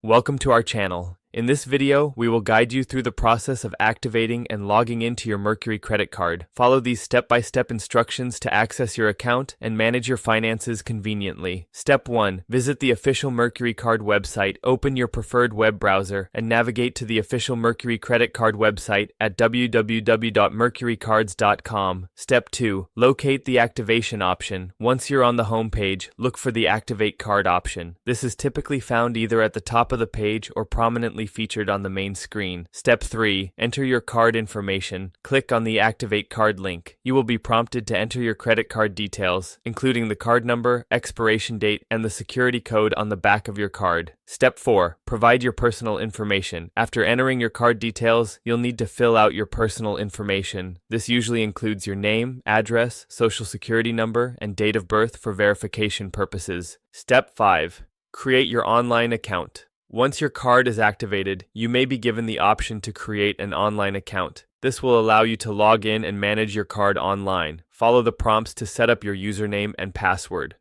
Welcome to our channel. In this video, we will guide you through the process of activating and logging into your Mercury Credit Card. Follow these step-by-step instructions to access your account and manage your finances conveniently. Step 1. Visit the official Mercury Card website, open your preferred web browser, and navigate to the official Mercury Credit Card website at www.mercurycards.com. Step 2. Locate the activation option. Once you're on the home page, look for the Activate Card option. This is typically found either at the top of the page or prominently featured on the main screen. Step 3. Enter your card information. Click on the Activate Card link. You will be prompted to enter your credit card details, including the card number, expiration date, and the security code on the back of your card. Step 4. Provide your personal information. After entering your card details, you'll need to fill out your personal information. This usually includes your name, address, social security number, and date of birth for verification purposes. Step 5. Create your online account. Once your card is activated, you may be given the option to create an online account. This will allow you to log in and manage your card online. Follow the prompts to set up your username and password.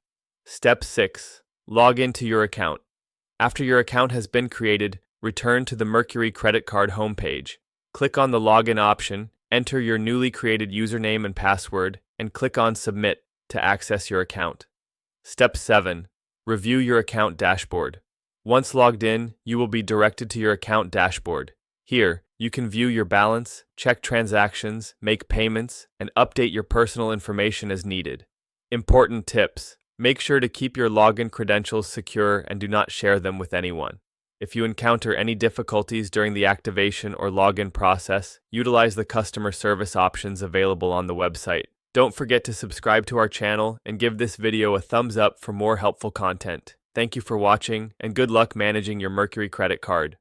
Step 6. Log into your account. After your account has been created, return to the Mercury Credit Card homepage. Click on the Login option, enter your newly created username and password, and click on Submit to access your account. Step 7. Review your account dashboard. Once logged in, you will be directed to your account dashboard. Here, you can view your balance, check transactions, make payments, and update your personal information as needed. Important tips. Make sure to keep your login credentials secure and do not share them with anyone. If you encounter any difficulties during the activation or login process, utilize the customer service options available on the website. Don't forget to subscribe to our channel and give this video a thumbs up for more helpful content. Thank you for watching, and good luck managing your Mercury Credit Card.